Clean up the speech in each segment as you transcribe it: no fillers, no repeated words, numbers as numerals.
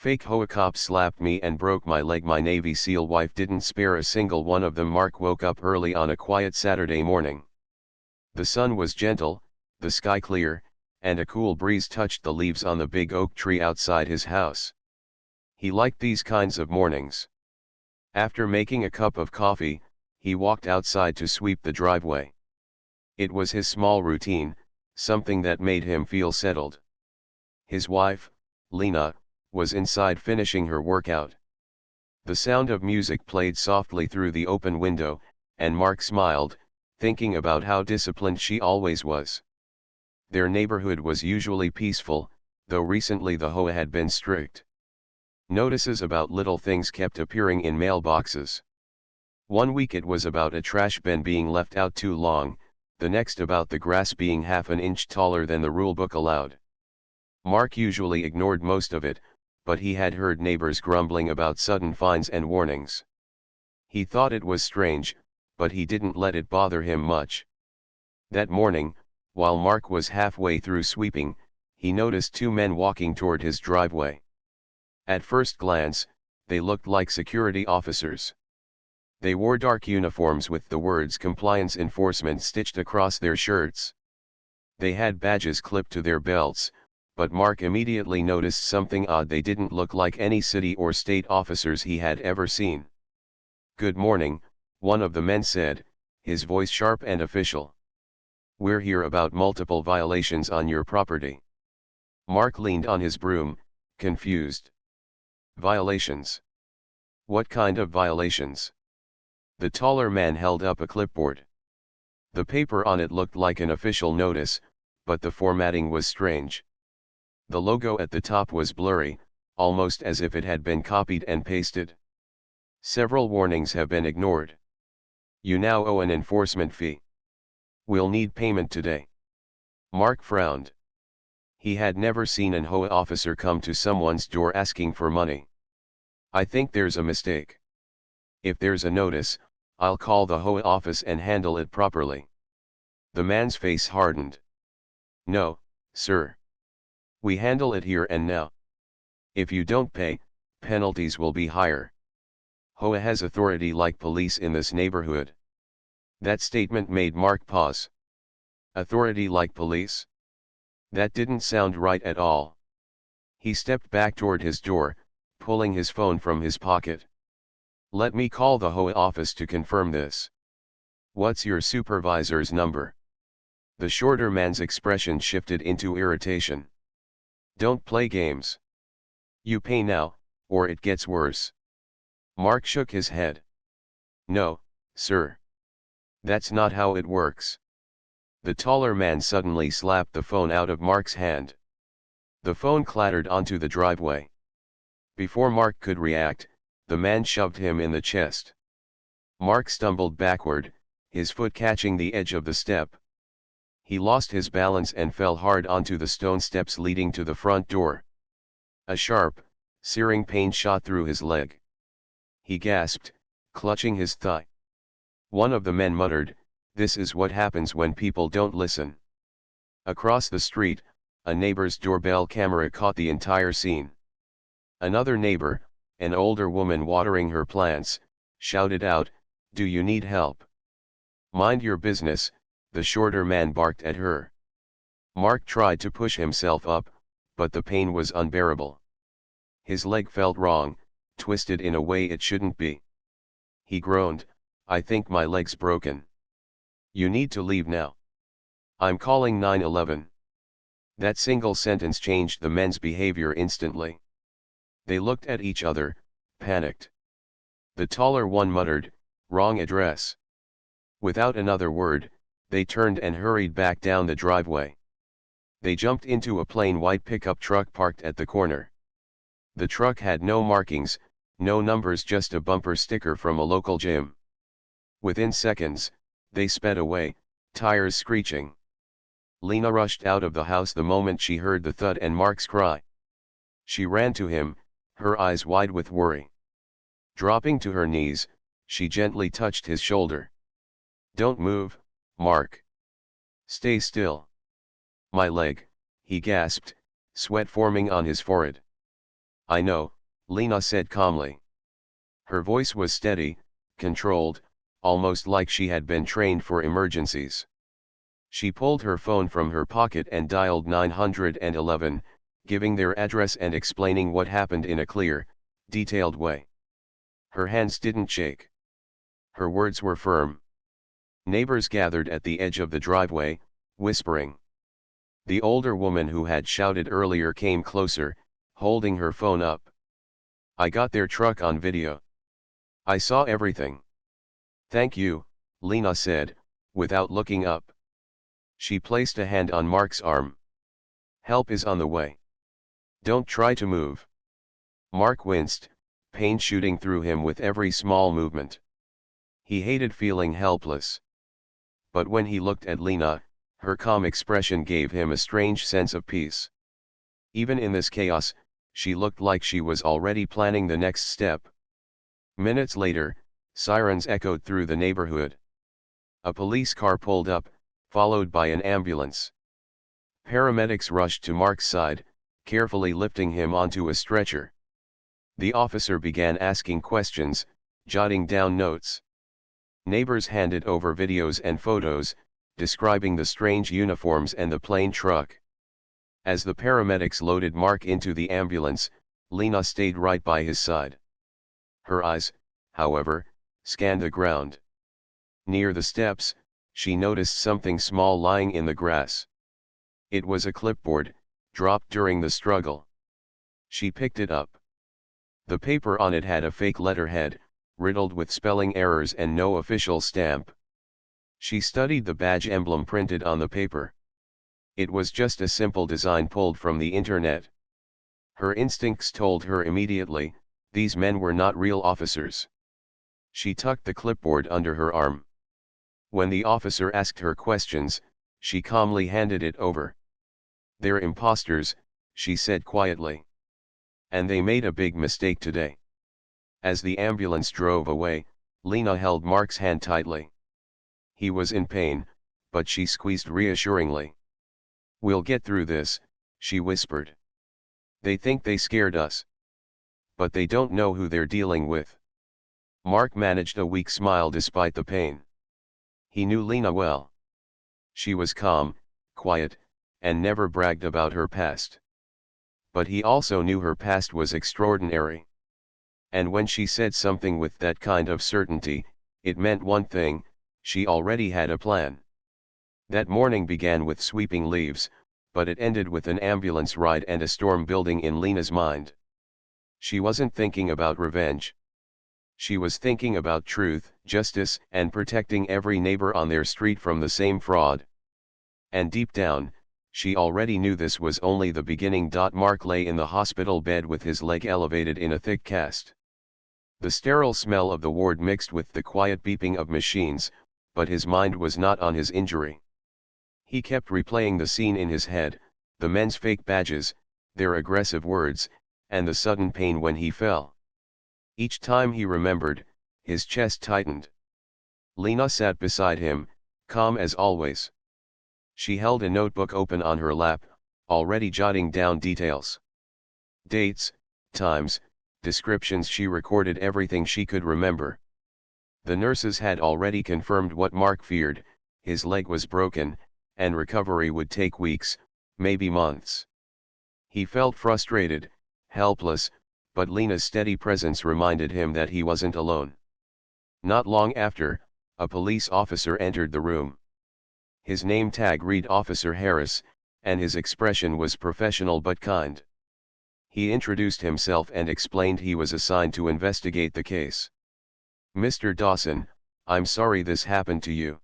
Fake HOA cops slapped me and broke my leg. My Navy SEAL wife didn't spare a single one of them. Mark woke up early on a quiet Saturday morning. The sun was gentle, the sky clear, and a cool breeze touched the leaves on the big oak tree outside his house. He liked these kinds of mornings. After making a cup of coffee, he walked outside to sweep the driveway. It was his small routine, something that made him feel settled. His wife, Lena, was inside finishing her workout. The sound of music played softly through the open window, and Mark smiled, thinking about how disciplined she always was. Their neighborhood was usually peaceful, though recently the HOA had been strict. Notices about little things kept appearing in mailboxes. One week it was about a trash bin being left out too long, the next about the grass being half an inch taller than the rulebook allowed. Mark usually ignored most of it, but he had heard neighbors grumbling about sudden fines and warnings. He thought it was strange, but he didn't let it bother him much. That morning, while Mark was halfway through sweeping, he noticed two men walking toward his driveway. At first glance, they looked like security officers. They wore dark uniforms with the words "Compliance Enforcement" stitched across their shirts. They had badges clipped to their belts, but Mark immediately noticed something odd. They didn't look like any city or state officers he had ever seen. "Good morning," one of the men said, his voice sharp and official. "We're here about multiple violations on your property." Mark leaned on his broom, confused. "Violations? What kind of violations?" The taller man held up a clipboard. The paper on it looked like an official notice, but the formatting was strange. The logo at the top was blurry, almost as if it had been copied and pasted. "Several warnings have been ignored. You now owe an enforcement fee. We'll need payment today." Mark frowned. He had never seen an HOA officer come to someone's door asking for money. "I think there's a mistake. If there's a notice, I'll call the HOA office and handle it properly." The man's face hardened. "No, sir. We handle it here and now. If you don't pay, penalties will be higher. HOA has authority like police in this neighborhood." That statement made Mark pause. Authority like police? That didn't sound right at all. He stepped back toward his door, pulling his phone from his pocket. "Let me call the HOA office to confirm this." "What's your supervisor's number?" The shorter man's expression shifted into irritation. "Don't play games. You pay now, or it gets worse." Mark shook his head. "No, sir. That's not how it works." The taller man suddenly slapped the phone out of Mark's hand. The phone clattered onto the driveway. Before Mark could react, the man shoved him in the chest. Mark stumbled backward, his foot catching the edge of the step. He lost his balance and fell hard onto the stone steps leading to the front door. A sharp, searing pain shot through his leg. He gasped, clutching his thigh. One of the men muttered, "This is what happens when people don't listen." Across the street, a neighbor's doorbell camera caught the entire scene. Another neighbor, an older woman watering her plants, shouted out, "Do you need help?" "Mind your business," the shorter man barked at her. Mark tried to push himself up, but the pain was unbearable. His leg felt wrong, twisted in a way it shouldn't be. He groaned, "I think my leg's broken." "You need to leave now. I'm calling 911. That single sentence changed the men's behavior instantly. They looked at each other, panicked. The taller one muttered, "Wrong address." Without another word, they turned and hurried back down the driveway. They jumped into a plain white pickup truck parked at the corner. The truck had no markings, no numbers, just a bumper sticker from a local gym. Within seconds, they sped away, tires screeching. Lena rushed out of the house the moment she heard the thud and Mark's cry. She ran to him, her eyes wide with worry. Dropping to her knees, she gently touched his shoulder. "Don't move, Mark. Stay still." "My leg," he gasped, sweat forming on his forehead. I know, Lena said calmly. Her voice was steady, controlled, almost like she had been trained for emergencies. She pulled her phone from her pocket and dialed 911, giving their address and explaining what happened in a clear, detailed way. Her hands didn't shake. Her words were firm. Neighbors gathered at the edge of the driveway, whispering. The older woman who had shouted earlier came closer, holding her phone up. I got their truck on video. I saw everything. Thank you, Lena said, without looking up. She placed a hand on Mark's arm. Help is on the way. Don't try to move. Mark winced, pain shooting through him with every small movement. He hated feeling helpless. But when he looked at Lena, her calm expression gave him a strange sense of peace. Even in this chaos, she looked like she was already planning the next step. Minutes later, sirens echoed through the neighborhood. A police car pulled up, followed by an ambulance. Paramedics rushed to Mark's side, carefully lifting him onto a stretcher. The officer began asking questions, jotting down notes. Neighbors handed over videos and photos, describing the strange uniforms and the plane truck. As the paramedics loaded Mark into the ambulance, Lena stayed right by his side. Her eyes, however, scanned the ground. Near the steps, she noticed something small lying in the grass. It was a clipboard, dropped during the struggle. She picked it up. The paper on it had a fake letterhead, riddled with spelling errors and no official stamp. She studied the badge emblem printed on the paper. It was just a simple design pulled from the internet. Her instincts told her immediately, these men were not real officers. She tucked the clipboard under her arm. When the officer asked her questions, she calmly handed it over. They're imposters, she said quietly. And they made a big mistake today. As the ambulance drove away, Lena held Mark's hand tightly. He was in pain, but she squeezed reassuringly. We'll get through this, she whispered. They think they scared us. But they don't know who they're dealing with. Mark managed a weak smile despite the pain. He knew Lena well. She was calm, quiet, and never bragged about her past. But he also knew her past was extraordinary. And when she said something with that kind of certainty, it meant one thing: she already had a plan. That morning began with sweeping leaves, but it ended with an ambulance ride and a storm building in Lena's mind. She wasn't thinking about revenge. She was thinking about truth, justice, and protecting every neighbor on their street from the same fraud. And deep down, she already knew this was only the beginning. Mark lay in the hospital bed with his leg elevated in a thick cast. The sterile smell of the ward mixed with the quiet beeping of machines, but his mind was not on his injury. He kept replaying the scene in his head, the men's fake badges, their aggressive words, and the sudden pain when he fell. Each time he remembered, his chest tightened. Lena sat beside him, calm as always. She held a notebook open on her lap, already jotting down details. Dates, times, descriptions. She recorded everything she could remember. The nurses had already confirmed what Mark feared: his leg was broken, and recovery would take weeks, maybe months. He felt frustrated, helpless, but Lena's steady presence reminded him that he wasn't alone. Not long after, a police officer entered the room. His name tag read Officer Harris, and his expression was professional but kind. He introduced himself and explained he was assigned to investigate the case. Mr. Dawson, I'm sorry this happened to you.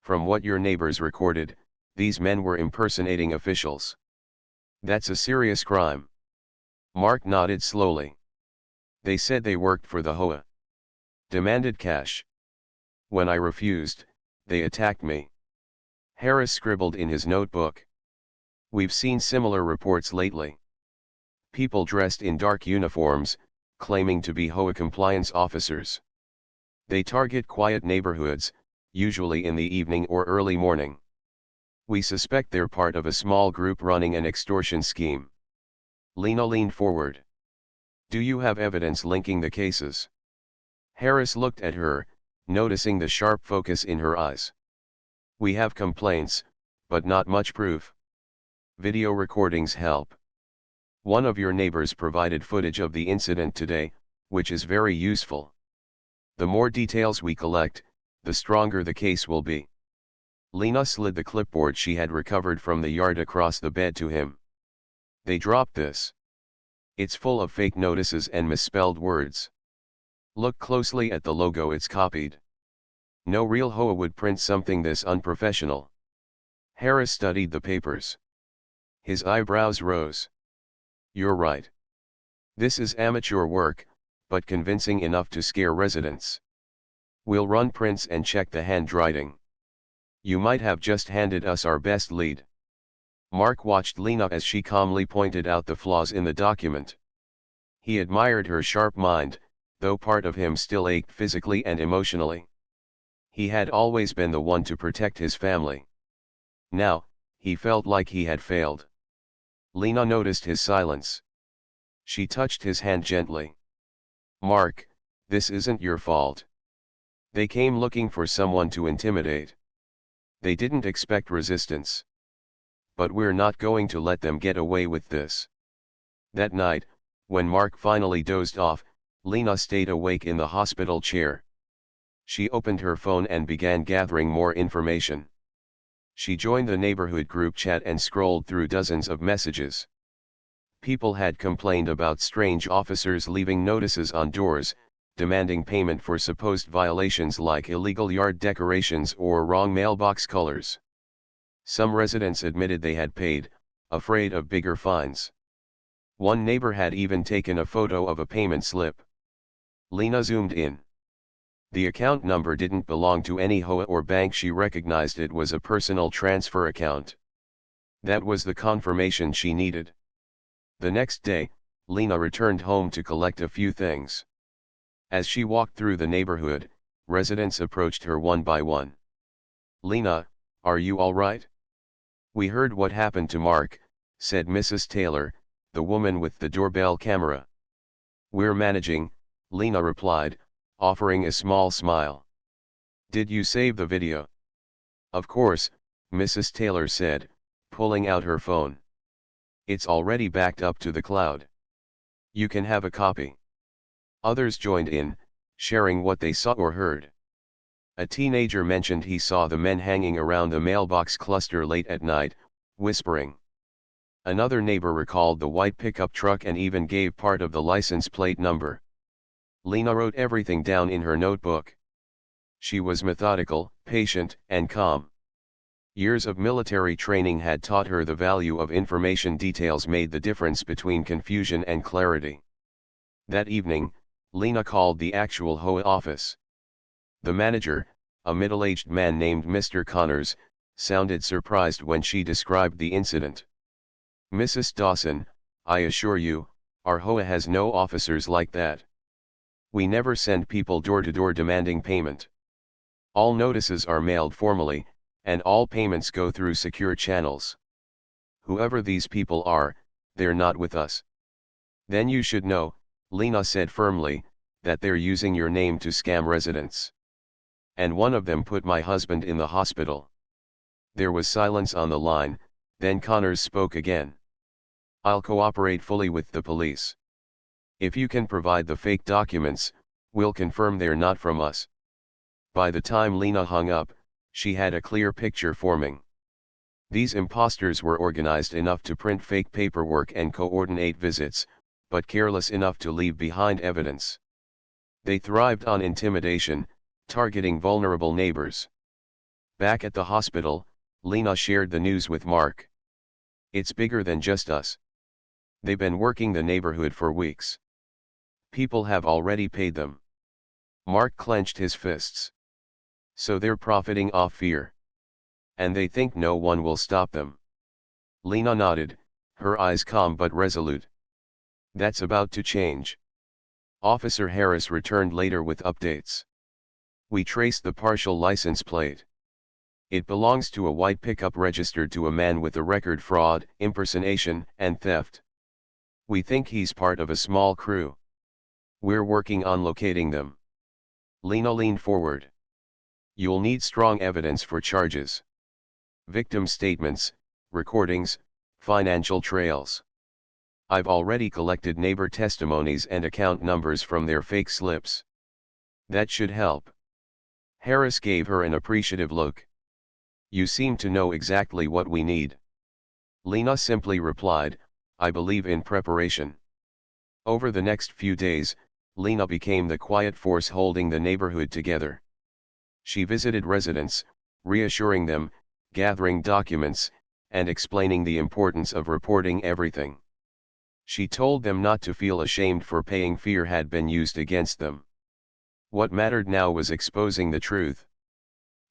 From what your neighbors recorded, these men were impersonating officials. That's a serious crime. Mark nodded slowly. They said they worked for the HOA. Demanded cash. When I refused, they attacked me. Harris scribbled in his notebook. We've seen similar reports lately. People dressed in dark uniforms, claiming to be HOA compliance officers. They target quiet neighborhoods, usually in the evening or early morning. We suspect they're part of a small group running an extortion scheme. Lena leaned forward. Do you have evidence linking the cases? Harris looked at her, noticing the sharp focus in her eyes. We have complaints, but not much proof. Video recordings help. One of your neighbors provided footage of the incident today, which is very useful. The more details we collect, the stronger the case will be. Lena slid the clipboard she had recovered from the yard across the bed to him. They dropped this. It's full of fake notices and misspelled words. Look closely at the logo it's copied. No real HOA would print something this unprofessional. Harris studied the papers. His eyebrows rose. You're right. This is amateur work, but convincing enough to scare residents. We'll run prints and check the handwriting. You might have just handed us our best lead. Mark watched Lena as she calmly pointed out the flaws in the document. He admired her sharp mind, though part of him still ached physically and emotionally. He had always been the one to protect his family. Now, he felt like he had failed. Lena noticed his silence. She touched his hand gently. Mark, this isn't your fault. They came looking for someone to intimidate. They didn't expect resistance. But we're not going to let them get away with this. That night, when Mark finally dozed off, Lena stayed awake in the hospital chair. She opened her phone and began gathering more information. She joined the neighborhood group chat and scrolled through dozens of messages. People had complained about strange officers leaving notices on doors, demanding payment for supposed violations like illegal yard decorations or wrong mailbox colors. Some residents admitted they had paid, afraid of bigger fines. One neighbor had even taken a photo of a payment slip. Lena zoomed in. The account number didn't belong to any HOA or bank. She recognized it was a personal transfer account. That was the confirmation she needed. The next day, Lena returned home to collect a few things. As she walked through the neighborhood, residents approached her one by one. Lena, are you all right? We heard what happened to Mark, said Mrs. Taylor, the woman with the doorbell camera. We're managing, Lena replied, offering a small smile. Did you save the video? Of course, Mrs. Taylor said, pulling out her phone. It's already backed up to the cloud. You can have a copy. Others joined in, sharing what they saw or heard. A teenager mentioned he saw the men hanging around the mailbox cluster late at night, whispering. Another neighbor recalled the white pickup truck and even gave part of the license plate number. Lena wrote everything down in her notebook. She was methodical, patient, and calm. Years of military training had taught her the value of information. Details made the difference between confusion and clarity. That evening, Lena called the actual HOA office. The manager, a middle-aged man named Mr. Connors, sounded surprised when she described the incident. Mrs. Dawson, I assure you, our HOA has no officers like that. We never send people door-to-door demanding payment. All notices are mailed formally, and all payments go through secure channels. Whoever these people are, they're not with us. Then you should know, Lena said firmly, that they're using your name to scam residents. And one of them put my husband in the hospital. There was silence on the line, then Connors spoke again. I'll cooperate fully with the police. If you can provide the fake documents, we'll confirm they're not from us. By the time Lena hung up, she had a clear picture forming. These imposters were organized enough to print fake paperwork and coordinate visits, but careless enough to leave behind evidence. They thrived on intimidation, targeting vulnerable neighbors. Back at the hospital, Lena shared the news with Mark. It's bigger than just us. They've been working the neighborhood for weeks. People have already paid them. Mark clenched his fists. So they're profiting off fear. And they think no one will stop them. Lena nodded, her eyes calm but resolute. That's about to change. Officer Harris returned later with updates. We traced the partial license plate. It belongs to a white pickup registered to a man with a record: fraud, impersonation, and theft. We think he's part of a small crew. We're working on locating them. Lena leaned forward. You'll need strong evidence for charges. Victim statements, recordings, financial trails. I've already collected neighbor testimonies and account numbers from their fake slips. That should help. Harris gave her an appreciative look. You seem to know exactly what we need. Lena simply replied, I believe in preparation. Over the next few days, Lena became the quiet force holding the neighborhood together. She visited residents, reassuring them, gathering documents, and explaining the importance of reporting everything. She told them not to feel ashamed for paying fear had been used against them. What mattered now was exposing the truth.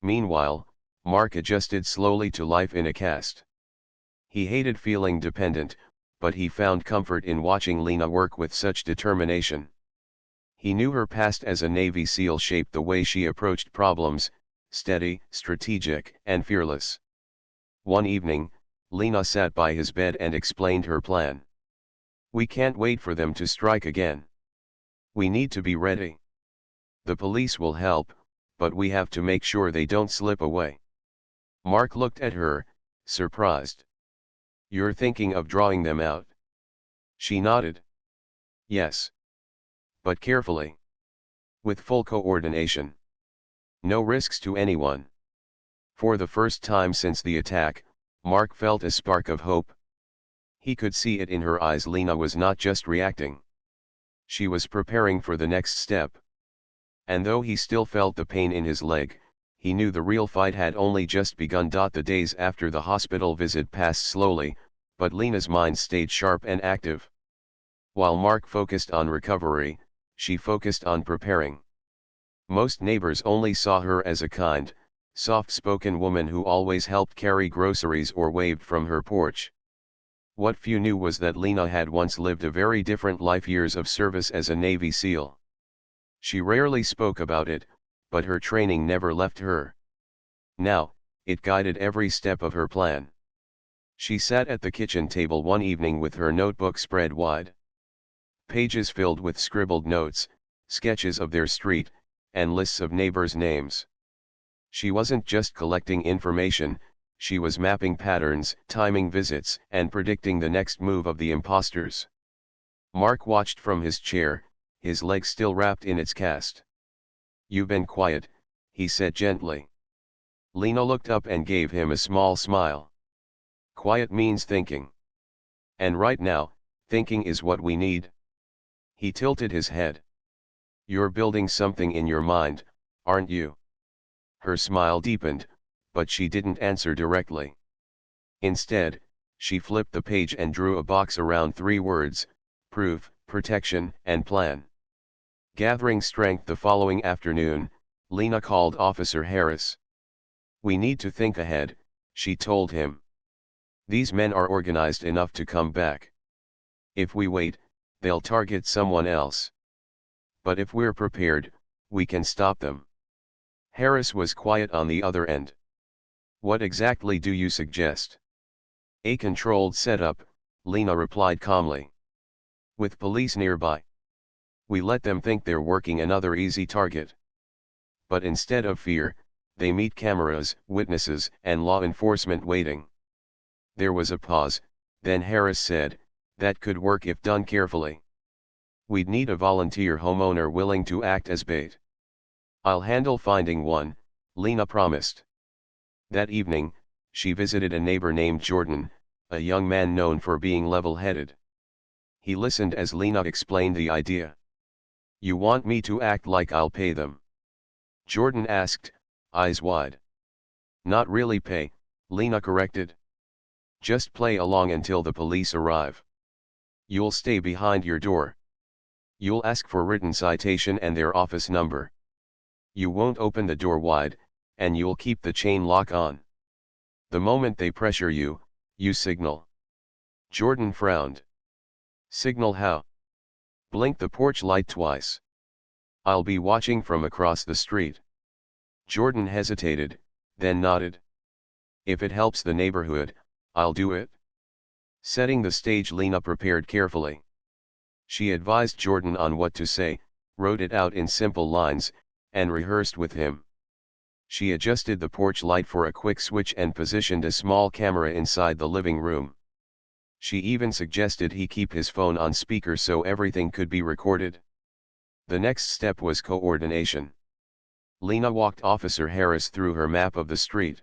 Meanwhile, Mark adjusted slowly to life in a cast. He hated feeling dependent, but he found comfort in watching Lena work with such determination. He knew her past as a Navy SEAL shaped the way she approached problems, steady, strategic, and fearless. One evening, Lena sat by his bed and explained her plan. We can't wait for them to strike again. We need to be ready. The police will help, but we have to make sure they don't slip away. Mark looked at her, surprised. You're thinking of drawing them out? She nodded. Yes. But carefully. With full coordination. No risks to anyone. For the first time since the attack, Mark felt a spark of hope. He could see it in her eyes. Lena was not just reacting. She was preparing for the next step. And though he still felt the pain in his leg, he knew the real fight had only just begun. The days after the hospital visit passed slowly, but Lena's mind stayed sharp and active. While Mark focused on recovery, she focused on preparing. Most neighbors only saw her as a kind, soft-spoken woman who always helped carry groceries or waved from her porch. What few knew was that Lena had once lived a very different life, years of service as a Navy SEAL. She rarely spoke about it, but her training never left her. Now, it guided every step of her plan. She sat at the kitchen table one evening with her notebook spread wide. Pages filled with scribbled notes, sketches of their street, and lists of neighbors' names. She wasn't just collecting information, she was mapping patterns, timing visits, and predicting the next move of the imposters. Mark watched from his chair, his leg still wrapped in its cast. You've been quiet, he said gently. Lena looked up and gave him a small smile. Quiet means thinking. And right now, thinking is what we need. He tilted his head. You're building something in your mind, aren't you? Her smile deepened, but she didn't answer directly. Instead, she flipped the page and drew a box around 3 words: proof, protection, and plan. Gathering strength the following afternoon, Lena called Officer Harris. We need to think ahead, she told him. These men are organized enough to come back. If we wait, they'll target someone else. But if we're prepared, we can stop them. Harris was quiet on the other end. What exactly do you suggest? A controlled setup, Lena replied calmly. With police nearby. We let them think they're working another easy target. But instead of fear, they meet cameras, witnesses, and law enforcement waiting. There was a pause, then Harris said, that could work if done carefully. We'd need a volunteer homeowner willing to act as bait. I'll handle finding one, Lena promised. That evening, she visited a neighbor named Jordan, a young man known for being level-headed. He listened as Lena explained the idea. You want me to act like I'll pay them? Jordan asked, eyes wide. Not really pay, Lena corrected. Just play along until the police arrive. You'll stay behind your door. You'll ask for written citation and their office number. You won't open the door wide, and you'll keep the chain lock on. The moment they pressure you, you signal. Jordan frowned. Signal how? Blink the porch light twice. I'll be watching from across the street. Jordan hesitated, then nodded. If it helps the neighborhood, I'll do it. Setting the stage, Lena prepared carefully. She advised Jordan on what to say, wrote it out in simple lines, and rehearsed with him. She adjusted the porch light for a quick switch and positioned a small camera inside the living room. She even suggested he keep his phone on speaker so everything could be recorded. The next step was coordination. Lena walked Officer Harris through her map of the street.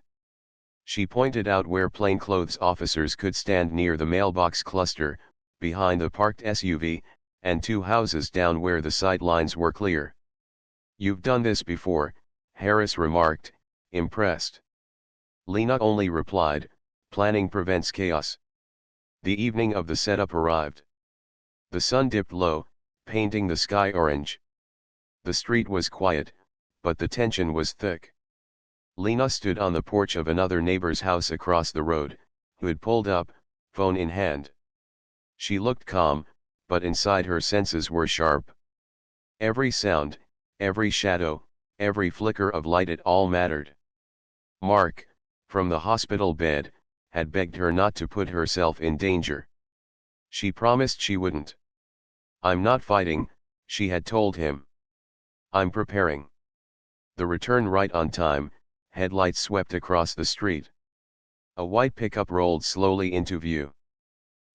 She pointed out where plainclothes officers could stand near the mailbox cluster, behind the parked SUV, and 2 houses down where the sight lines were clear. "You've done this before," Harris remarked, impressed. Lena only replied, "Planning prevents chaos." The evening of the setup arrived. The sun dipped low, painting the sky orange. The street was quiet, but the tension was thick. Lena stood on the porch of another neighbor's house across the road, who had pulled up, phone in hand. She looked calm, but inside her senses were sharp. Every sound, every shadow, every flicker of light, it all mattered. Mark, from the hospital bed, had begged her not to put herself in danger. She promised she wouldn't. "I'm not fighting," she had told him. "I'm preparing." The return right on time, headlights swept across the street. A white pickup rolled slowly into view.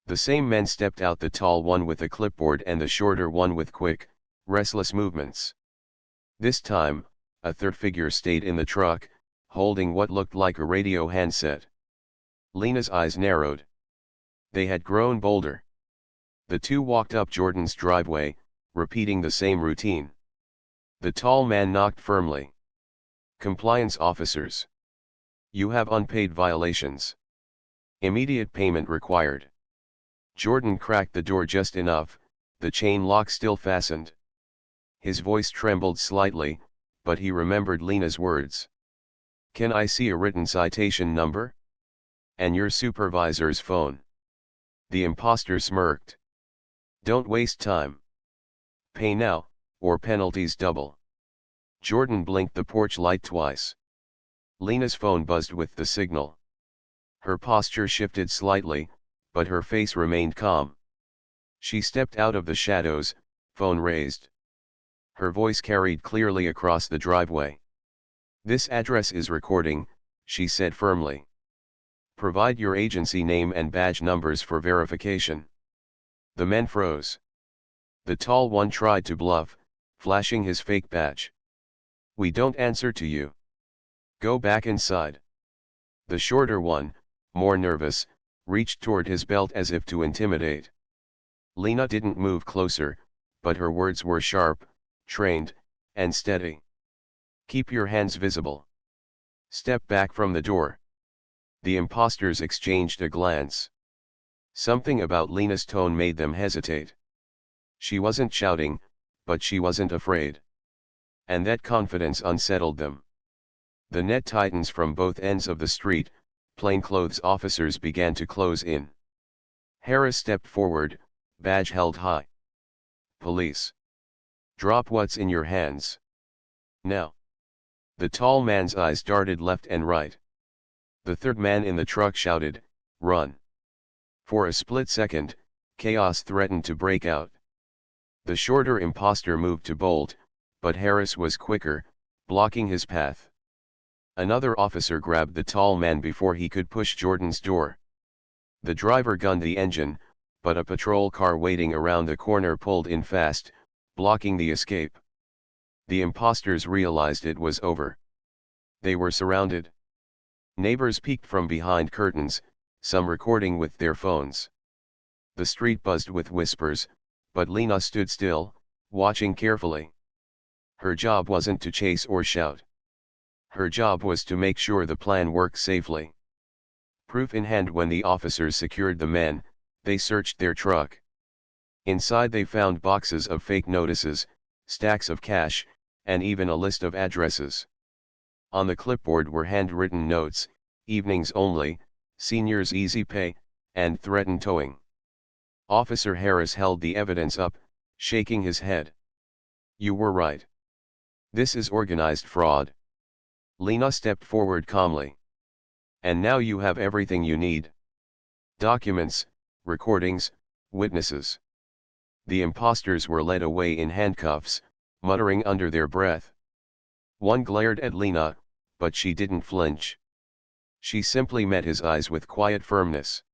The same men stepped out, the tall one with a clipboard and the shorter one with quick, restless movements. This time, a third figure stayed in the truck, holding what looked like a radio handset. Lena's eyes narrowed. They had grown bolder. The two walked up Jordan's driveway, repeating the same routine. The tall man knocked firmly. "Compliance officers. You have unpaid violations. Immediate payment required." Jordan cracked the door just enough, the chain lock still fastened. His voice trembled slightly, but he remembered Lena's words. "Can I see a written citation number? And your supervisor's phone?" The imposter smirked. "Don't waste time. Pay now, or penalties double." Jordan blinked the porch light twice. Lena's phone buzzed with the signal. Her posture shifted slightly, but her face remained calm. She stepped out of the shadows, phone raised. Her voice carried clearly across the driveway. "This address is recording," she said firmly. "Provide your agency name and badge numbers for verification." The men froze. The tall one tried to bluff, flashing his fake badge. "We don't answer to you. Go back inside." The shorter one, more nervous, reached toward his belt as if to intimidate. Lena didn't move closer, but her words were sharp, trained, and steady. "Keep your hands visible. Step back from the door." The imposters exchanged a glance. Something about Lena's tone made them hesitate. She wasn't shouting, but she wasn't afraid. And that confidence unsettled them. The net tightens from both ends of the street, plainclothes officers began to close in. Harris stepped forward, badge held high. "Police. Drop what's in your hands. Now." The tall man's eyes darted left and right. The third man in the truck shouted, "Run." For a split second, chaos threatened to break out. The shorter imposter moved to bolt, but Harris was quicker, blocking his path. Another officer grabbed the tall man before he could push Jordan's door. The driver gunned the engine, but a patrol car waiting around the corner pulled in fast, blocking the escape. The imposters realized it was over. They were surrounded. Neighbors peeked from behind curtains, some recording with their phones. The street buzzed with whispers, but Lena stood still, watching carefully. Her job wasn't to chase or shout. Her job was to make sure the plan worked safely. Proof in hand, when the officers secured the men, they searched their truck. Inside they found boxes of fake notices, stacks of cash, and even a list of addresses. On the clipboard were handwritten notes: "Evenings only, seniors easy pay," and "threatened towing." Officer Harris held the evidence up, shaking his head. "You were right. This is organized fraud." Lena stepped forward calmly. "And now you have everything you need. Documents, recordings, witnesses. The imposters were led away in handcuffs, muttering under their breath. One glared at Lena, but she didn't flinch. She simply met his eyes with quiet firmness.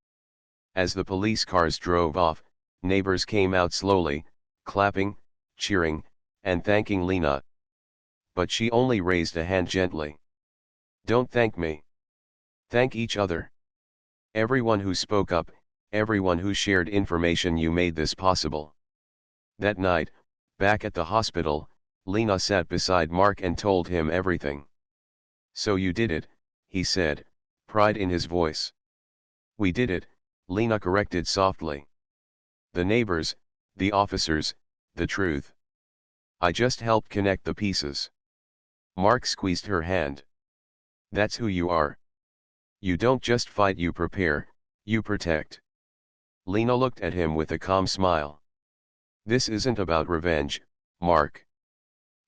As the police cars drove off, neighbors came out slowly, clapping, cheering, and thanking Lena. But she only raised a hand gently. "Don't thank me. Thank each other. Everyone who spoke up, everyone who shared information, you made this possible." That night, back at the hospital, Lena sat beside Mark and told him everything. "So you did it," he said, pride in his voice. "We did it," Lena corrected softly. "The neighbors, the officers, the truth. I just helped connect the pieces." Mark squeezed her hand. "That's who you are. You don't just fight, you prepare, you protect." Lena looked at him with a calm smile. "This isn't about revenge, Mark.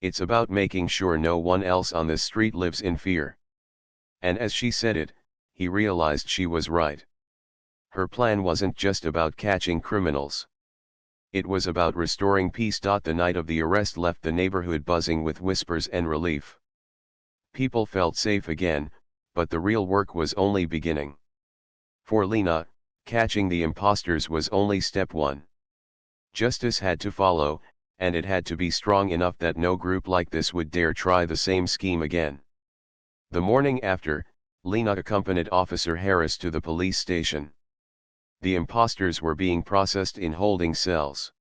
It's about making sure no one else on this street lives in fear." And as she said it, he realized she was right. Her plan wasn't just about catching criminals. It was about restoring peace. The night of the arrest left the neighborhood buzzing with whispers and relief. People felt safe again, but the real work was only beginning. For Lena, catching the imposters was only step one. Justice had to follow, and it had to be strong enough that no group like this would dare try the same scheme again. The morning after, Lena accompanied Officer Harris to the police station. The imposters were being processed in holding cells.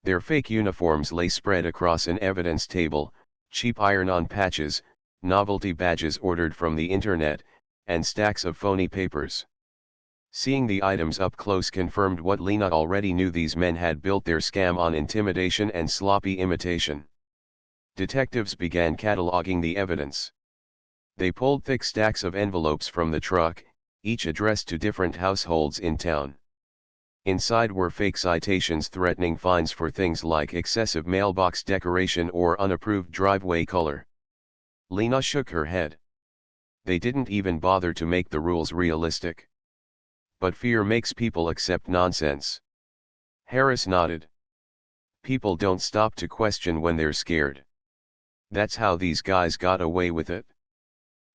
Their fake uniforms lay spread across an evidence table, cheap iron-on patches, novelty badges ordered from the internet, and stacks of phony papers. Seeing the items up close confirmed what Lena already knew: these men had built their scam on intimidation and sloppy imitation. Detectives began cataloging the evidence. They pulled thick stacks of envelopes from the truck, each addressed to different households in town. Inside were fake citations threatening fines for things like excessive mailbox decoration or unapproved driveway color. Lena shook her head. They didn't even bother to make the rules realistic. But fear makes people accept nonsense. Harris nodded. People don't stop to question when they're scared. That's how these guys got away with it.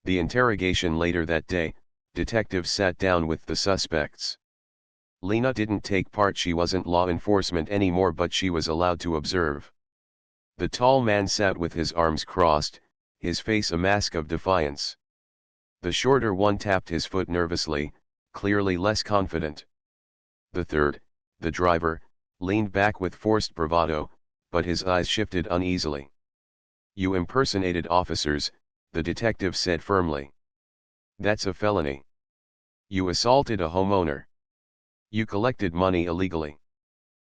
The interrogation later that day, detectives sat down with the suspects. Lena didn't take part. She wasn't law enforcement anymore, but she was allowed to observe. The tall man sat with his arms crossed, his face a mask of defiance. The shorter one tapped his foot nervously, clearly less confident. The third, the driver, leaned back with forced bravado, but his eyes shifted uneasily. "You impersonated officers," the detective said firmly. "That's a felony. You assaulted a homeowner. You collected money illegally.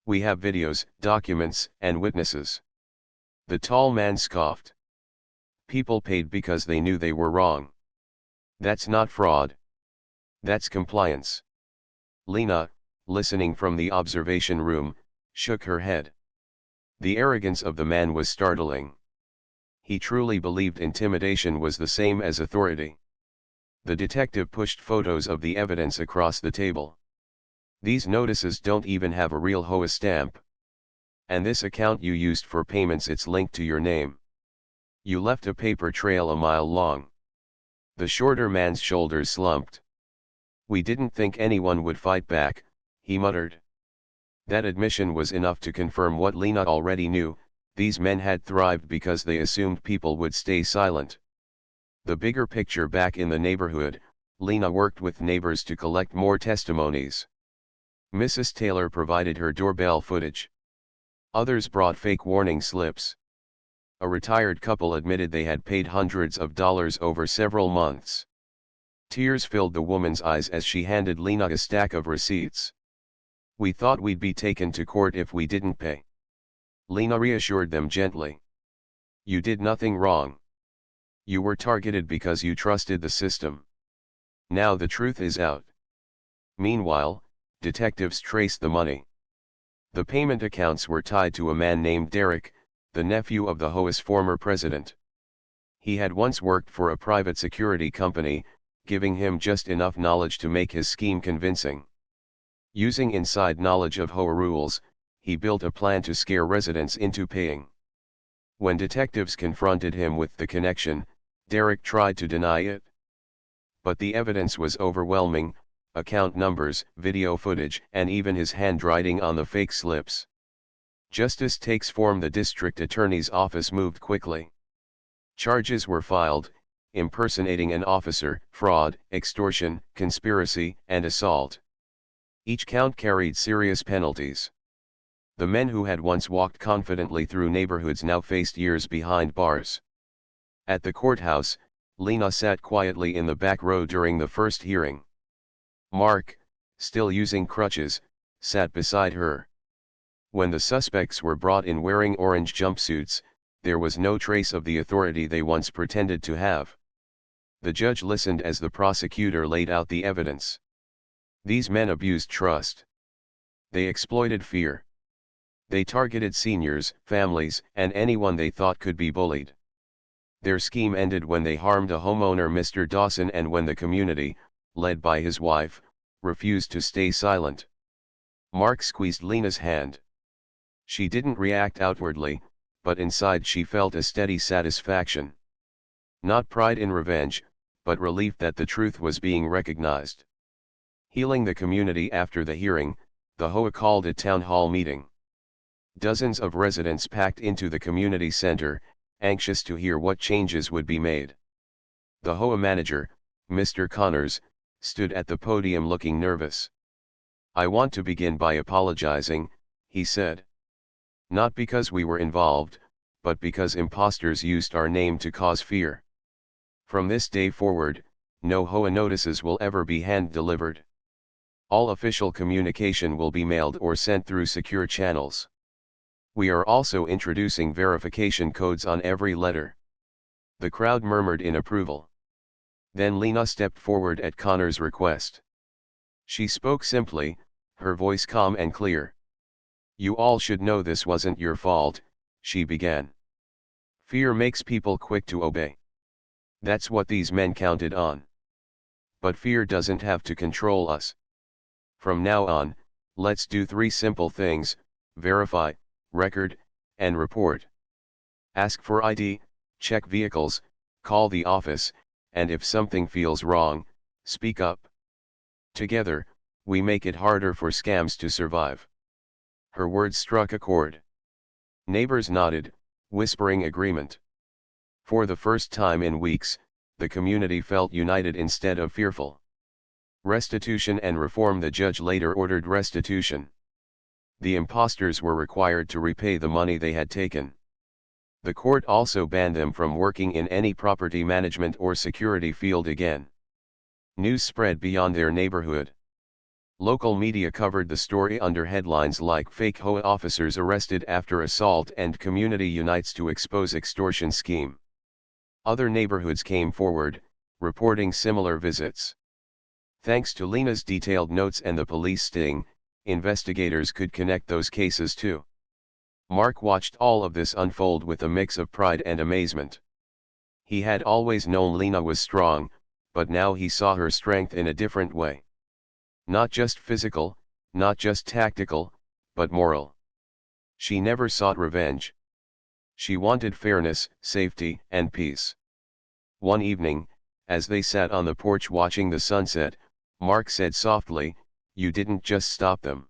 We have videos, documents, and witnesses." The tall man scoffed. "People paid because they knew they were wrong. That's not fraud. That's compliance." Lena, listening from the observation room, shook her head. The arrogance of the man was startling. He truly believed intimidation was the same as authority. The detective pushed photos of the evidence across the table. "These notices don't even have a real HOA stamp. And this account you used for payments, it's linked to your name. You left a paper trail a mile long." The shorter man's shoulders slumped. "We didn't think anyone would fight back," he muttered. That admission was enough to confirm what Lena already knew: these men had thrived because they assumed people would stay silent. The bigger picture: back in the neighborhood, Lena worked with neighbors to collect more testimonies. Mrs. Taylor provided her doorbell footage. Others brought fake warning slips. A retired couple admitted they had paid hundreds of dollars over several months. Tears filled the woman's eyes as she handed Lena a stack of receipts. "We thought we'd be taken to court if we didn't pay." Lena reassured them gently. "You did nothing wrong. You were targeted because you trusted the system. Now the truth is out." Meanwhile, detectives traced the money. The payment accounts were tied to a man named Derek, the nephew of the HOA's former president. He had once worked for a private security company, giving him just enough knowledge to make his scheme convincing. Using inside knowledge of HOA rules, he built a plan to scare residents into paying. When detectives confronted him with the connection, Derek tried to deny it. But the evidence was overwhelming: account numbers, video footage, and even his handwriting on the fake slips. Justice takes form. The district attorney's office moved quickly. Charges were filed: impersonating an officer, fraud, extortion, conspiracy, and assault. Each count carried serious penalties. The men who had once walked confidently through neighborhoods now faced years behind bars. At the courthouse, Lena sat quietly in the back row during the first hearing. Mark, still using crutches, sat beside her. When the suspects were brought in wearing orange jumpsuits, there was no trace of the authority they once pretended to have. The judge listened as the prosecutor laid out the evidence. These men abused trust. They exploited fear. They targeted seniors, families, and anyone they thought could be bullied. Their scheme ended when they harmed a homeowner, Mr. Dawson, and when the community, led by his wife, refused to stay silent. Mark squeezed Lena's hand. She didn't react outwardly, but inside she felt a steady satisfaction. Not pride in revenge, but relief that the truth was being recognized. Healing the community. After the hearing, the HOA called a town hall meeting. Dozens of residents packed into the community center, anxious to hear what changes would be made. The HOA manager, Mr. Connors, stood at the podium looking nervous. "I want to begin by apologizing," he said. "Not because we were involved, but because imposters used our name to cause fear. From this day forward, no HOA notices will ever be hand-delivered. All official communication will be mailed or sent through secure channels. We are also introducing verification codes on every letter." The crowd murmured in approval. Then Lena stepped forward at Connor's request. She spoke simply, her voice calm and clear. "You all should know this wasn't your fault," she began. "Fear makes people quick to obey. That's what these men counted on. But fear doesn't have to control us. From now on, let's do 3 simple things: verify, record, and report. Ask for ID, check vehicles, call the office, and if something feels wrong, speak up. Together, we make it harder for scams to survive." Her words struck a chord. Neighbors nodded, whispering agreement. For the first time in weeks, the community felt united instead of fearful. Restitution and reform. The judge later ordered restitution. The imposters were required to repay the money they had taken. The court also banned them from working in any property management or security field again. News spread beyond their neighborhood. Local media covered the story under headlines like "Fake HOA Officers Arrested After Assault" and "Community Unites to Expose Extortion Scheme." Other neighborhoods came forward, reporting similar visits. Thanks to Lena's detailed notes and the police sting, investigators could connect those cases too. Mark watched all of this unfold with a mix of pride and amazement. He had always known Lena was strong, but now he saw her strength in a different way. Not just physical, not just tactical, but moral. She never sought revenge. She wanted fairness, safety, and peace. One evening, as they sat on the porch watching the sunset, Mark said softly, "You didn't just stop them.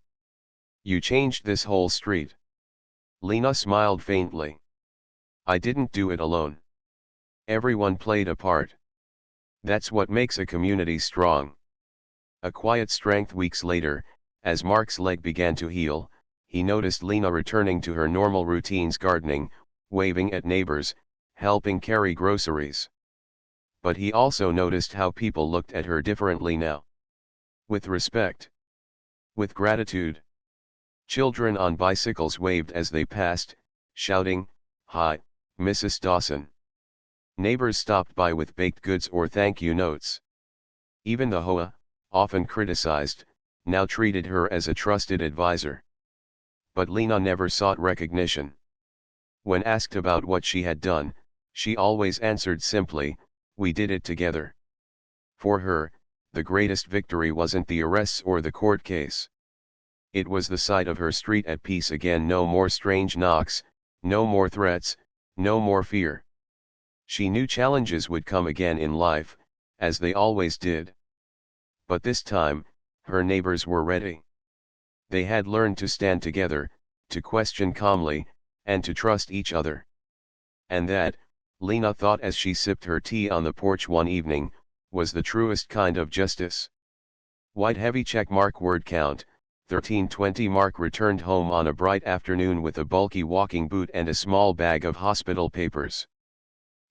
You changed this whole street." Lena smiled faintly. "I didn't do it alone. Everyone played a part. That's what makes a community strong." A quiet strength. Weeks later, as Mark's leg began to heal, he noticed Lena returning to her normal routines: gardening, waving at neighbors, helping carry groceries. But he also noticed how people looked at her differently now. With respect. With gratitude. Children on bicycles waved as they passed, shouting, "Hi, Mrs. Dawson." Neighbors stopped by with baked goods or thank you notes. Even the HOA, often criticized, now treated her as a trusted advisor. But Lena never sought recognition. When asked about what she had done, she always answered simply, "We did it together." For her, the greatest victory wasn't the arrests or the court case. It was the sight of her street at peace again. No more strange knocks, no more threats, no more fear. She knew challenges would come again in life, as they always did. But this time, her neighbors were ready. They had learned to stand together, to question calmly, and to trust each other. And that, Lena thought as she sipped her tea on the porch one evening, was the truest kind of justice. White heavy check mark word count, 1320. Mark returned home on a bright afternoon with a bulky walking boot and a small bag of hospital papers.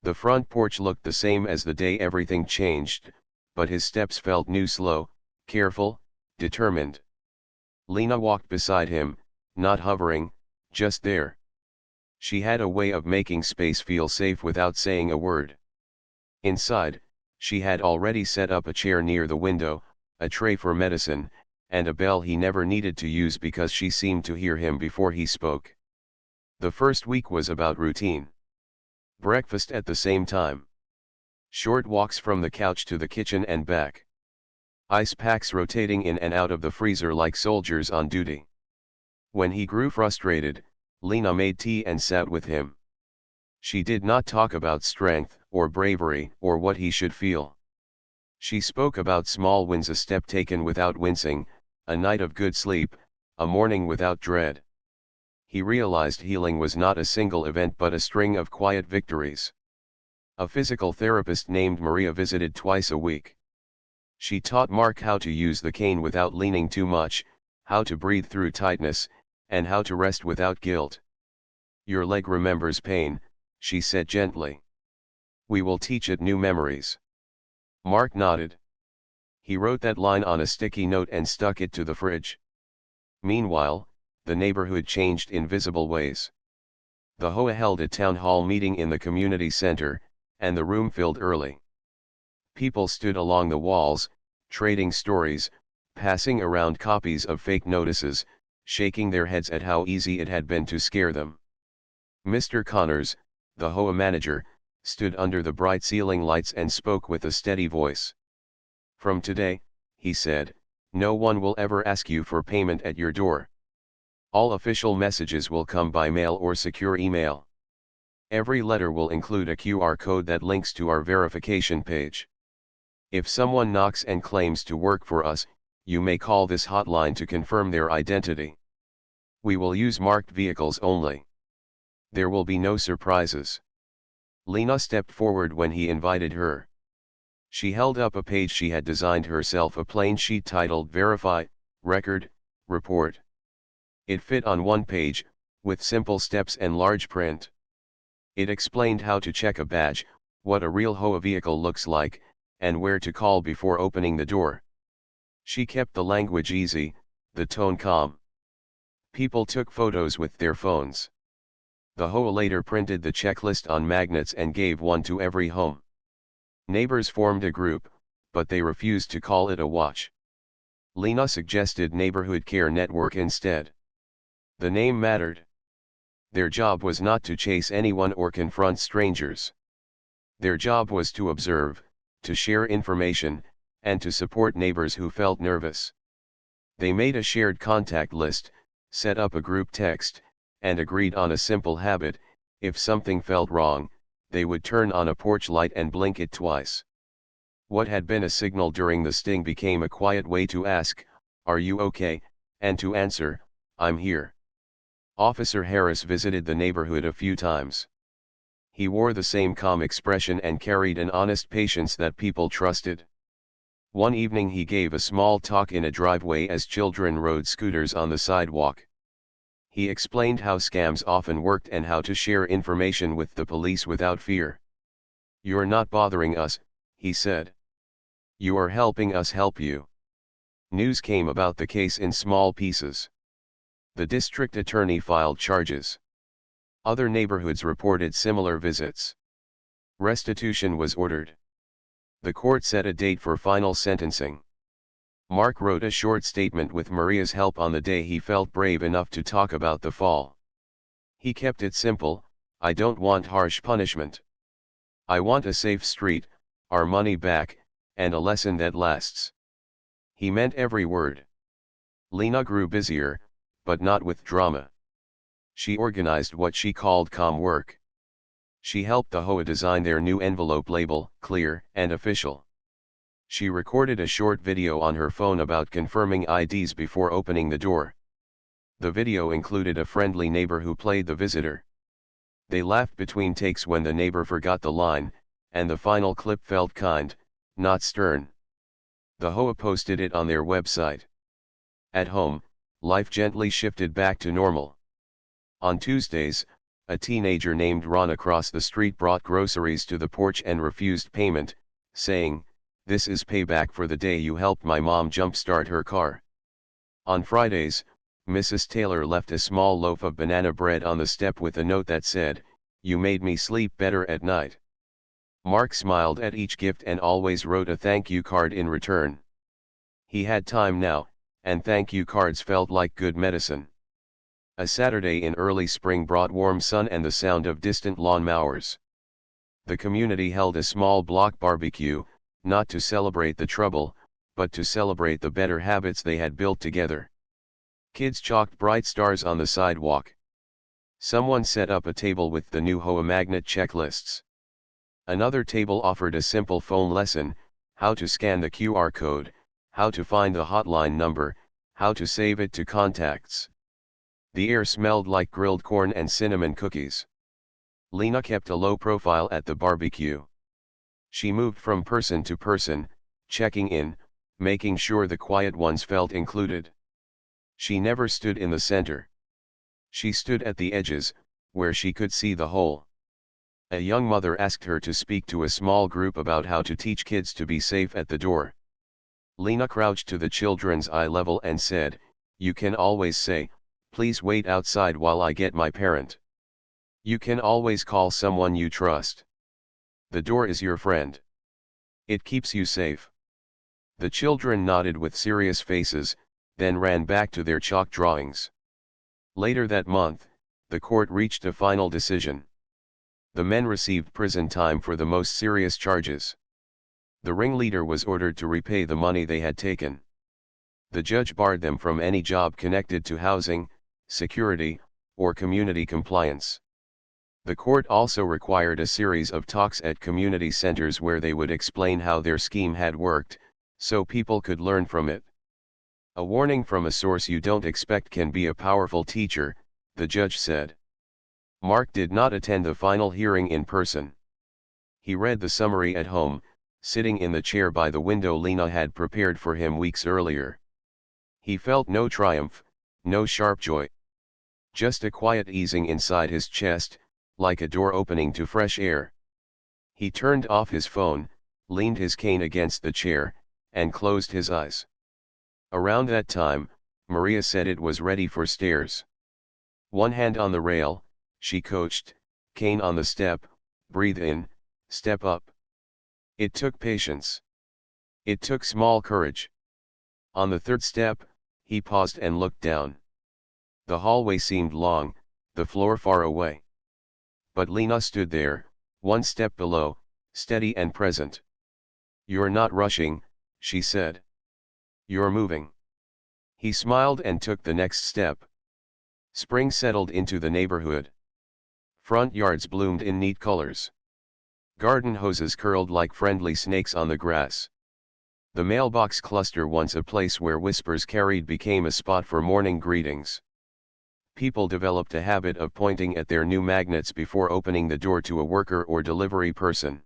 The front porch looked the same as the day everything changed, but his steps felt new, slow, careful, determined. Lena walked beside him, not hovering, just there. She had a way of making space feel safe without saying a word. Inside, she had already set up a chair near the window, a tray for medicine, and a bell he never needed to use because she seemed to hear him before he spoke. The first week was about routine. Breakfast at the same time. Short walks from the couch to the kitchen and back. Ice packs rotating in and out of the freezer like soldiers on duty. When he grew frustrated, Lena made tea and sat with him. She did not talk about strength, or bravery, or what he should feel. She spoke about small wins, a step taken without wincing, a night of good sleep, a morning without dread. He realized healing was not a single event but a string of quiet victories. A physical therapist named Maria visited twice a week. She taught Mark how to use the cane without leaning too much, how to breathe through tightness, and how to rest without guilt. "Your leg remembers pain," she said gently. "We will teach it new memories." Mark nodded. He wrote that line on a sticky note and stuck it to the fridge. Meanwhile, the neighborhood changed in visible ways. The HOA held a town hall meeting in the community center, and the room filled early. People stood along the walls, trading stories, passing around copies of fake notices, shaking their heads at how easy it had been to scare them. Mr. Connors, the HOA manager, stood under the bright ceiling lights and spoke with a steady voice. "From today," he said, "no one will ever ask you for payment at your door. All official messages will come by mail or secure email. Every letter will include a QR code that links to our verification page. If someone knocks and claims to work for us, you may call this hotline to confirm their identity. We will use marked vehicles only. There will be no surprises." Lena stepped forward when he invited her. She held up a page she had designed herself, a plain sheet titled "Verify, Record, Report." It fit on one page, with simple steps and large print. It explained how to check a badge, what a real HOA vehicle looks like, and where to call before opening the door. She kept the language easy, the tone calm. People took photos with their phones. The HOA later printed the checklist on magnets and gave one to every home. Neighbors formed a group, but they refused to call it a watch. Lena suggested Neighborhood Care Network instead. The name mattered. Their job was not to chase anyone or confront strangers. Their job was to observe, to share information, and to support neighbors who felt nervous. They made a shared contact list, set up a group text, and agreed on a simple habit: if something felt wrong, they would turn on a porch light and blink it twice. What had been a signal during the sting became a quiet way to ask, "Are you okay?" and to answer, "I'm here." Officer Harris visited the neighborhood a few times. He wore the same calm expression and carried an honest patience that people trusted. One evening he gave a small talk in a driveway as children rode scooters on the sidewalk. He explained how scams often worked and how to share information with the police without fear. "You're not bothering us," he said. "You are helping us help you." News came about the case in small pieces. The district attorney filed charges. Other neighborhoods reported similar visits. Restitution was ordered. The court set a date for final sentencing. Mark wrote a short statement with Maria's help on the day he felt brave enough to talk about the fall. He kept it simple: "I don't want harsh punishment. I want a safe street, our money back, and a lesson that lasts." He meant every word. Lena grew busier, but not with drama. She organized what she called calm work. She helped the HOA design their new envelope label, clear and official. She recorded a short video on her phone about confirming IDs before opening the door. The video included a friendly neighbor who played the visitor. They laughed between takes when the neighbor forgot the line, and the final clip felt kind, not stern. The HOA posted it on their website. At home, life gently shifted back to normal. On Tuesdays, a teenager named Ron across the street brought groceries to the porch and refused payment, saying, "This is payback for the day you helped my mom jumpstart her car." On Fridays, Mrs. Taylor left a small loaf of banana bread on the step with a note that said, "You made me sleep better at night." Mark smiled at each gift and always wrote a thank you card in return. He had time now, and thank you cards felt like good medicine. A Saturday in early spring brought warm sun and the sound of distant lawn mowers. The community held a small block barbecue, not to celebrate the trouble, but to celebrate the better habits they had built together. Kids chalked bright stars on the sidewalk. Someone set up a table with the new HOA magnet checklists. Another table offered a simple phone lesson: how to scan the QR code, how to find the hotline number, how to save it to contacts. The air smelled like grilled corn and cinnamon cookies. Lena kept a low profile at the barbecue. She moved from person to person, checking in, making sure the quiet ones felt included. She never stood in the center. She stood at the edges, where she could see the whole. A young mother asked her to speak to a small group about how to teach kids to be safe at the door. Lena crouched to the children's eye level and said, "You can always say, 'Please wait outside while I get my parent.' You can always call someone you trust. The door is your friend. It keeps you safe." The children nodded with serious faces, then ran back to their chalk drawings. Later that month, the court reached a final decision. The men received prison time for the most serious charges. The ringleader was ordered to repay the money they had taken. The judge barred them from any job connected to housing, security, or community compliance. The court also required a series of talks at community centers where they would explain how their scheme had worked, so people could learn from it. "A warning from a source you don't expect can be a powerful teacher," the judge said. Mark did not attend the final hearing in person. He read the summary at home, sitting in the chair by the window Lena had prepared for him weeks earlier. He felt no triumph, no sharp joy. Just a quiet easing inside his chest, like a door opening to fresh air. He turned off his phone, leaned his cane against the chair, and closed his eyes. Around that time, Maria said it was ready for stairs. One hand on the rail, she coached, cane on the step, breathe in, step up. It took patience. It took small courage. On the third step, he paused and looked down. The hallway seemed long, the floor far away. But Lena stood there, one step below, steady and present. "You're not rushing," she said. "You're moving." He smiled and took the next step. Spring settled into the neighborhood. Front yards bloomed in neat colors. Garden hoses curled like friendly snakes on the grass. The mailbox cluster, once a place where whispers carried, became a spot for morning greetings. People developed a habit of pointing at their new magnets before opening the door to a worker or delivery person.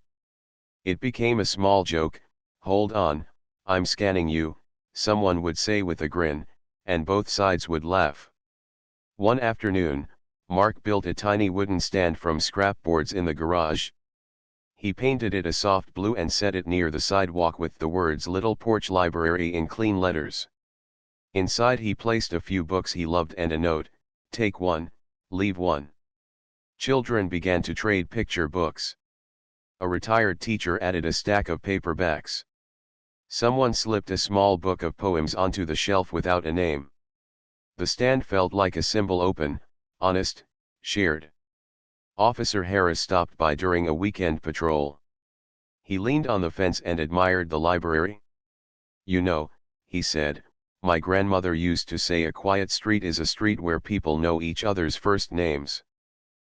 It became a small joke: "Hold on, I'm scanning you," someone would say with a grin, and both sides would laugh. One afternoon, Mark built a tiny wooden stand from scrap boards in the garage. He painted it a soft blue and set it near the sidewalk with the words "Little Porch Library" in clean letters. Inside he placed a few books he loved and a note: "Take one, leave one." Children began to trade picture books. A retired teacher added a stack of paperbacks. Someone slipped a small book of poems onto the shelf without a name. The stand felt like a symbol: open, honest, shared. Officer Harris stopped by during a weekend patrol. He leaned on the fence and admired the library. "You know," he said, My grandmother used to say a quiet street is a street where people know each other's first names.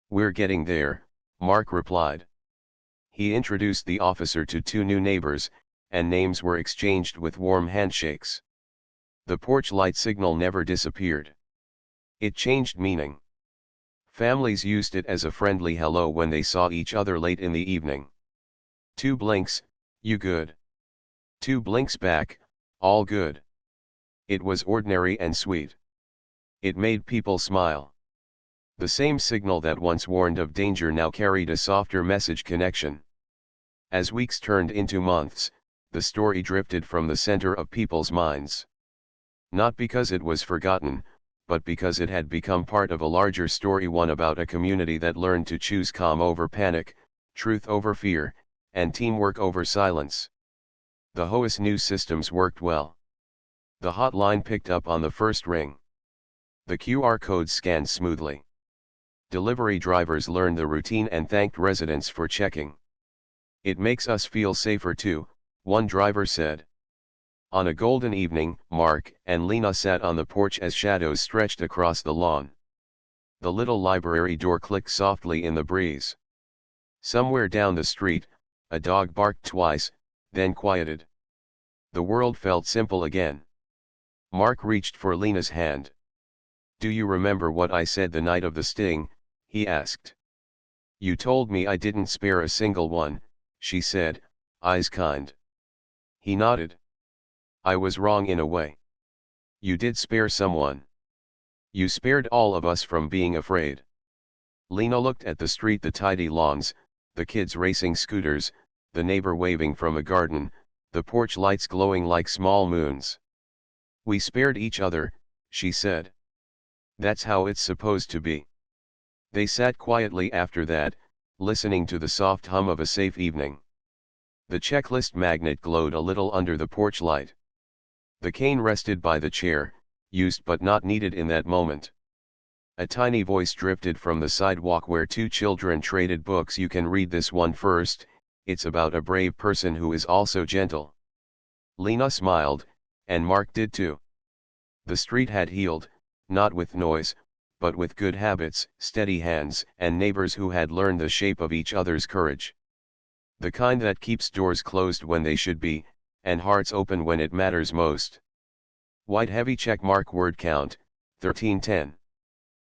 We're getting there, Mark replied. He introduced the officer to two new neighbors, and names were exchanged with warm handshakes. The porch light signal never disappeared. It changed meaning. Families used it as a friendly hello when they saw each other late in the evening. 2 blinks, you good? 2 blinks back, all good. It was ordinary and sweet. It made people smile. The same signal that once warned of danger now carried a softer message connection. As weeks turned into months, the story drifted from the center of people's minds. Not because it was forgotten, but because it had become part of a larger story, one about a community that learned to choose calm over panic, truth over fear, and teamwork over silence. The HOA's new systems worked well. The hotline picked up on the first ring. The QR code scanned smoothly. Delivery drivers learned the routine and thanked residents for checking. It makes us feel safer too, one driver said. On a golden evening, Mark and Lena sat on the porch as shadows stretched across the lawn. The little library door clicked softly in the breeze. Somewhere down the street, a dog barked twice, then quieted. The world felt simple again. Mark reached for Lena's hand. Do you remember what I said the night of the sting? He asked. You told me I didn't spare a single one, she said, eyes kind. He nodded. I was wrong in a way. You did spare someone. You spared all of us from being afraid. Lena looked at the street, the tidy lawns, the kids racing scooters, the neighbor waving from a garden, the porch lights glowing like small moons. We spared each other, she said. That's how it's supposed to be. They sat quietly after that, listening to the soft hum of a safe evening. The checklist magnet glowed a little under the porch light. The cane rested by the chair, used but not needed in that moment. A tiny voice drifted from the sidewalk where two children traded books. You can read this one first, it's about a brave person who is also gentle. Lena smiled, and Mark did too. The street had healed, not with noise, but with good habits, steady hands, and neighbors who had learned the shape of each other's courage. The kind that keeps doors closed when they should be, and hearts open when it matters most. White heavy check mark word count, 1310.